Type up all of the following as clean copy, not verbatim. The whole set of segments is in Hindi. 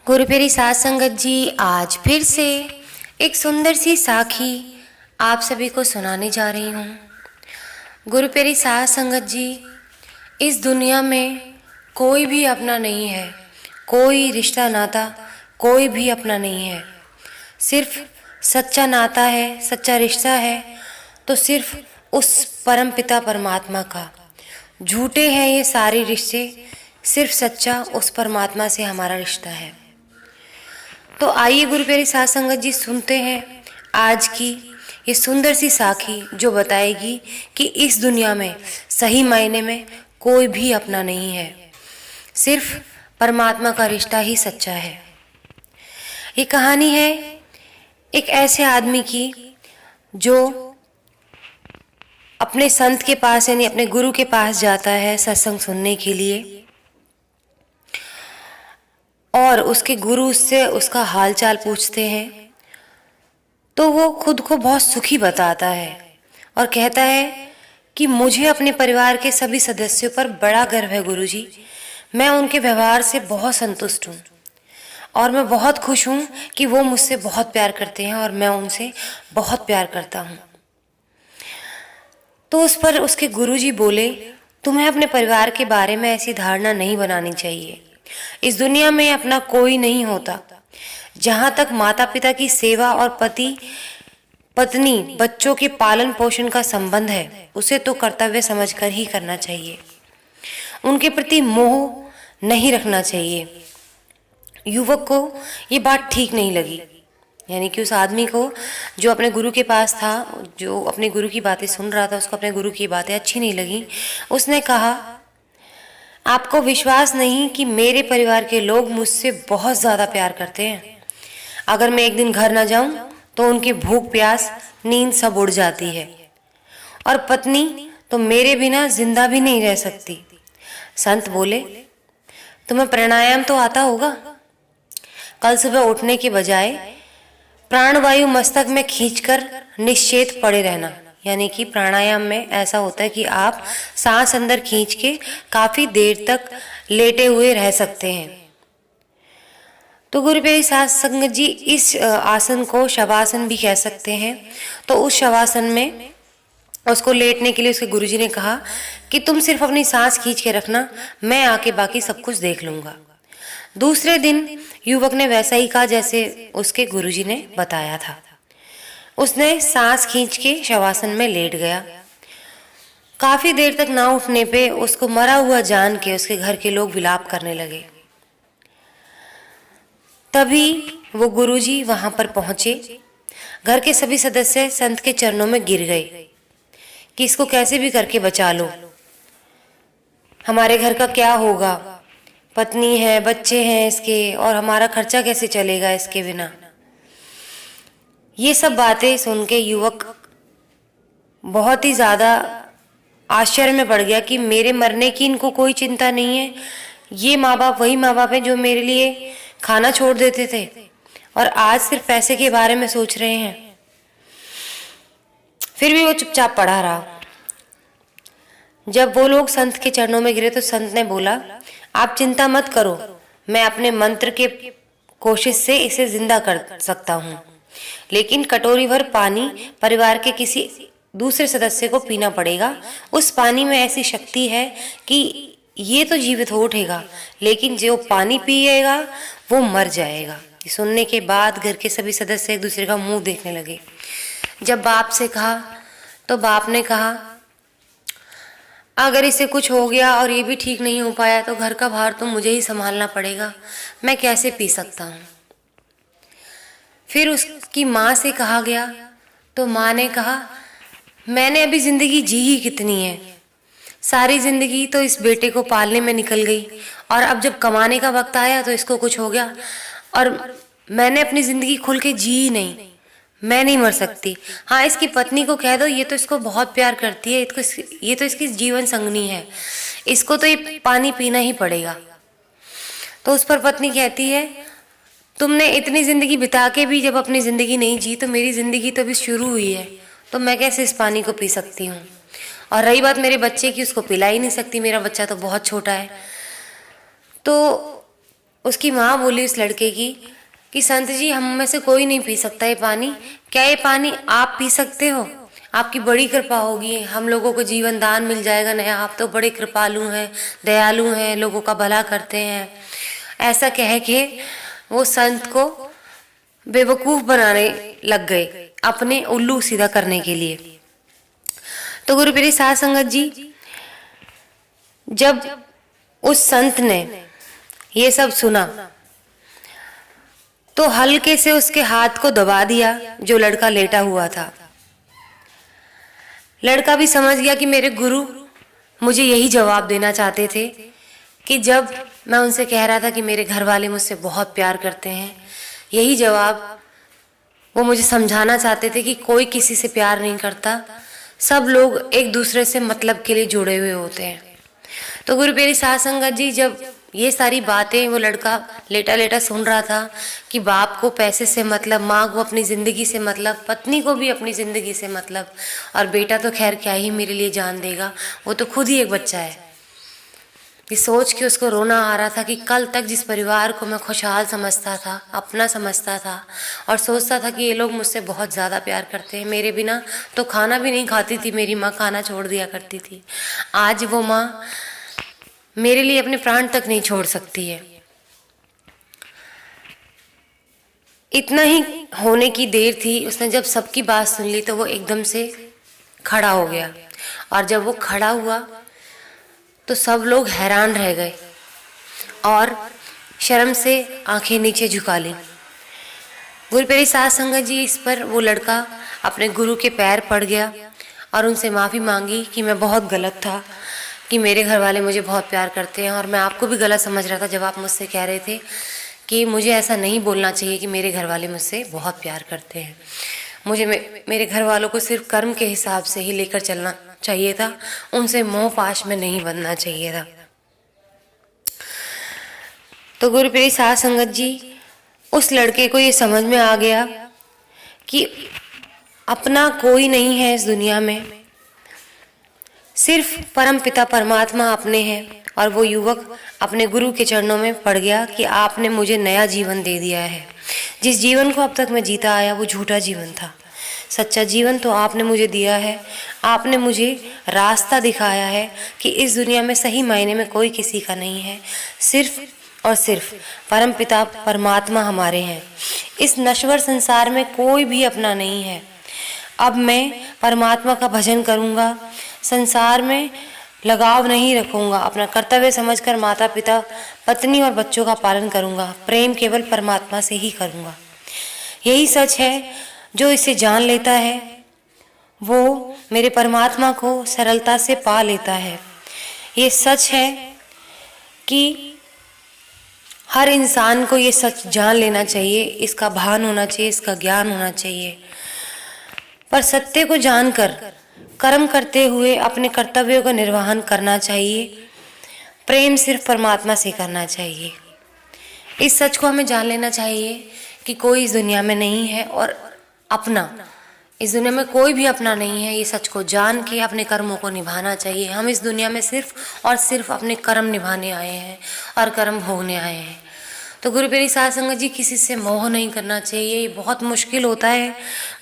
गुरु प्यारी साध संगत जी, आज फिर से एक सुंदर सी साखी आप सभी को सुनाने जा रही हूँ। गुरु प्यारी साध संगत जी, इस दुनिया में कोई भी अपना नहीं है, कोई रिश्ता नाता कोई भी अपना नहीं है। सिर्फ सच्चा नाता है, सच्चा रिश्ता है तो सिर्फ उस परम पिता परमात्मा का। झूठे हैं ये सारे रिश्ते, सिर्फ सच्चा उस परमात्मा से हमारा रिश्ता है। तो आइए गुरु प्यारी साध संगत जी, सुनते हैं आज की ये सुंदर सी साखी जो बताएगी कि इस दुनिया में सही मायने में कोई भी अपना नहीं है, सिर्फ परमात्मा का रिश्ता ही सच्चा है। ये कहानी है एक ऐसे आदमी की जो अपने संत के पास यानी अपने गुरु के पास जाता है सत्संग सुनने के लिए, और उसके गुरु उससे उसका हालचाल पूछते हैं तो वो खुद को बहुत सुखी बताता है और कहता है कि मुझे अपने परिवार के सभी सदस्यों पर बड़ा गर्व है गुरुजी। मैं उनके व्यवहार से बहुत संतुष्ट हूँ और मैं बहुत खुश हूँ कि वो मुझसे बहुत प्यार करते हैं और मैं उनसे बहुत प्यार करता हूँ। तो उस पर उसके गुरुजी बोले, तुम्हें अपने परिवार के बारे में ऐसी धारणा नहीं बनानी चाहिए। इस दुनिया में अपना कोई नहीं होता। जहां तक माता पिता की सेवा और पति पत्नी बच्चों के पालन पोषण का संबंध है, उसे तो कर्तव्य समझकर ही करना चाहिए। उनके प्रति मोह नहीं रखना चाहिए। युवक को ये बात ठीक नहीं लगी, यानी कि उस आदमी को जो अपने गुरु के पास था, जो अपने गुरु की बातें सुन रहा था, उसको अपने गुरु की बातें अच्छी नहीं लगी। उसने कहा, आपको विश्वास नहीं कि मेरे परिवार के लोग मुझसे बहुत ज़्यादा प्यार करते हैं। अगर मैं एक दिन घर ना जाऊं तो उनकी भूख प्यास नींद सब उड़ जाती है, और पत्नी तो मेरे बिना जिंदा भी नहीं रह सकती। संत बोले, तुम्हें प्राणायाम तो आता होगा। कल सुबह उठने के बजाय प्राणवायु मस्तक में खींचकर निश्चेत पड़े रहना, यानी कि प्राणायाम में ऐसा होता है कि आप सांस अंदर खींच के काफी देर तक लेटे हुए रह सकते हैं। तो गुरु प्यारी साध संगत जी, इस आसन को शवासन भी कह सकते हैं। तो उस शवासन में उसको लेटने के लिए उसके गुरुजी ने कहा कि तुम सिर्फ अपनी सांस खींच के रखना, मैं आके बाकी सब कुछ देख लूंगा। दूसरे दिन युवक ने वैसा ही कहा जैसे उसके गुरुजी ने बताया था। उसने सांस खींच के शवासन में लेट गया। काफी देर तक ना उठने पे उसको मरा हुआ जान के उसके घर के लोग विलाप करने लगे। तभी वो गुरुजी वहां पर पहुंचे। घर के सभी सदस्य संत के चरणों में गिर गए कि इसको कैसे भी करके बचा लो, हमारे घर का क्या होगा, पत्नी है, बच्चे हैं इसके, और हमारा खर्चा कैसे चलेगा इसके बिना। ये सब बातें सुन के युवक बहुत ही ज्यादा आश्चर्य में पड़ गया कि मेरे मरने की इनको कोई चिंता नहीं है। ये माँ बाप वही माँ बाप हैं जो मेरे लिए खाना छोड़ देते थे और आज सिर्फ पैसे के बारे में सोच रहे हैं। फिर भी वो चुपचाप पड़ा रहा। जब वो लोग संत के चरणों में गिरे तो संत ने बोला, आप चिंता मत करो, मैं अपने मंत्र के कोशिश से इसे जिंदा कर सकता हूँ, लेकिन कटोरी भर पानी परिवार के किसी दूसरे सदस्य को पीना पड़ेगा। उस पानी में ऐसी शक्ति है कि ये तो जीवित हो उठेगा, लेकिन जो पानी पिएगा वो मर जाएगा। सुनने के बाद घर के सभी सदस्य एक दूसरे का मुंह देखने लगे। जब बाप से कहा तो बाप ने कहा, अगर इसे कुछ हो गया और ये भी ठीक नहीं हो पाया तो घर का भार तो मुझे ही संभालना पड़ेगा, मैं कैसे पी सकता हूँ। फिर उसकी माँ से कहा गया तो माँ ने कहा, मैंने अभी जिंदगी जी ही कितनी है, सारी जिंदगी तो इस बेटे को पालने में निकल गई, और अब जब कमाने का वक्त आया तो इसको कुछ हो गया और मैंने अपनी जिंदगी खुल के जी ही नहीं, मैं नहीं मर सकती। हाँ, इसकी पत्नी को कह दो, ये तो इसको बहुत प्यार करती है, ये तो इसकी जीवन संगनी है, इसको तो ये पानी पीना ही पड़ेगा। तो उस पर पत्नी कहती है, तुमने इतनी जिंदगी बिता के भी जब अपनी जिंदगी नहीं जी तो मेरी जिंदगी तो अभी शुरू हुई है, तो मैं कैसे इस पानी को पी सकती हूँ। और रही बात मेरे बच्चे की, उसको पिला ही नहीं सकती, मेरा बच्चा तो बहुत छोटा है। तो उसकी माँ बोली उस लड़के की कि संत जी, हम में से कोई नहीं पी सकता ये पानी, क्या ये पानी आप पी सकते हो? आपकी बड़ी कृपा होगी, हम लोगों को जीवन दान मिल जाएगा नया, आप तो बड़े कृपालु हैं, दयालु हैं, लोगों का भला करते हैं। ऐसा कह के वो संत को बेवकूफ़ बनाने लग गए, अपने उल्लू सीधा करने के लिए। तो गुरु प्रिय साध संगत जी, जब उस संत ने ये सब सुना तो हल्के से उसके हाथ को दबा दिया जो लड़का लेटा हुआ था। लड़का भी समझ गया कि मेरे गुरु मुझे यही जवाब देना चाहते थे कि जब मैं उनसे कह रहा था कि मेरे घर वाले मुझसे बहुत प्यार करते हैं, यही जवाब वो मुझे समझाना चाहते थे कि कोई किसी से प्यार नहीं करता, सब लोग एक दूसरे से मतलब के लिए जुड़े हुए होते हैं। तो गुरु प्यारी साध संगत जी, जब ये सारी बातें वो लड़का लेटा लेटा सुन रहा था कि बाप को पैसे से मतलब, माँ को अपनी ज़िंदगी से मतलब, पत्नी को भी अपनी ज़िंदगी से मतलब, और बेटा तो खैर क्या ही मेरे लिए जान देगा, वो तो खुद ही एक बच्चा है। ये सोच के उसको रोना आ रहा था कि कल तक जिस परिवार को मैं खुशहाल समझता था, अपना समझता था, और सोचता था कि ये लोग मुझसे बहुत ज़्यादा प्यार करते हैं, मेरे बिना तो खाना भी नहीं खाती थी मेरी माँ, खाना छोड़ दिया करती थी, आज वो माँ मेरे लिए अपने प्राण तक नहीं छोड़ सकती है। इतना ही होने की देर थी, उसने जब सबकी बात सुन ली तो वो एकदम से खड़ा हो गया, और जब वो खड़ा हुआ तो सब लोग हैरान रह गए और शर्म से आंखें नीचे झुका ली। गुरु प्यारी साध संगत जी, इस पर वो लड़का अपने गुरु के पैर पड़ गया और उनसे माफ़ी मांगी कि मैं बहुत गलत था, कि मेरे घर वाले मुझे बहुत प्यार करते हैं, और मैं आपको भी गलत समझ रहा था जब आप मुझसे कह रहे थे कि मुझे ऐसा नहीं बोलना चाहिए कि मेरे घर वाले मुझसे बहुत प्यार करते हैं। मुझे मेरे घर वालों को सिर्फ कर्म के हिसाब से ही लेकर चलना चाहिए था, उनसे मोह पाश में नहीं बनना चाहिए था। तो गुरु प्रिय साध संगत जी, उस लड़के को ये समझ में आ गया कि अपना कोई नहीं है इस दुनिया में, सिर्फ परम पिता परमात्मा अपने हैं। और वो युवक अपने गुरु के चरणों में पड़ गया कि आपने मुझे नया जीवन दे दिया है। जिस जीवन को अब तक मैं जीता आया वो झूठा जीवन था, सच्चा जीवन तो आपने मुझे दिया है। आपने मुझे रास्ता दिखाया है कि इस दुनिया में सही मायने में कोई किसी का नहीं है, सिर्फ और सिर्फ परम पिता परमात्मा हमारे हैं। इस नश्वर संसार में कोई भी अपना नहीं है। अब मैं परमात्मा का भजन करूँगा, संसार में लगाव नहीं रखूँगा, अपना कर्तव्य समझकर माता पिता पत्नी और बच्चों का पालन करूँगा, प्रेम केवल परमात्मा से ही करूँगा। यही सच है, जो इसे जान लेता है वो मेरे परमात्मा को सरलता से पा लेता है। ये सच है कि हर इंसान को ये सच जान लेना चाहिए, इसका भान होना चाहिए, इसका ज्ञान होना चाहिए। पर सत्य को जानकर कर्म करते हुए अपने कर्तव्यों का निर्वहन करना चाहिए। प्रेम सिर्फ परमात्मा से करना चाहिए। इस सच को हमें जान लेना चाहिए कि कोई इस दुनिया में नहीं है और अपना, इस दुनिया में कोई भी अपना नहीं है। ये सच को जान के अपने कर्मों को निभाना चाहिए। हम इस दुनिया में सिर्फ और सिर्फ अपने कर्म निभाने आए हैं और कर्म भोगने आए हैं। तो गुरु प्यारी साध संगत जी, किसी से मोह नहीं करना चाहिए। ये बहुत मुश्किल होता है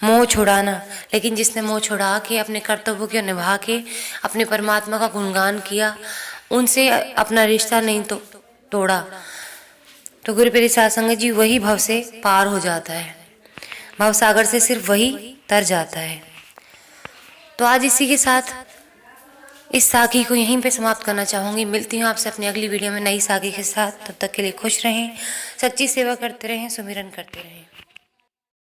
मोह छुड़ाना, लेकिन जिसने मोह छुड़ा के अपने कर्तव्यों को निभा के अपने परमात्मा का गुणगान किया, उनसे अपना रिश्ता नहीं तोड़ा, तो गुरु प्यारी साध संगत जी वही भव से पार हो जाता है। भव सागर से सिर्फ वही तर जाता है। तो आज इसी के साथ इस साखी को यहीं पे समाप्त करना चाहूँगी। मिलती हूँ आपसे अपनी अगली वीडियो में नई साखी के साथ। तब तक के लिए खुश रहें, सच्ची सेवा करते रहें, सुमिरन करते रहें।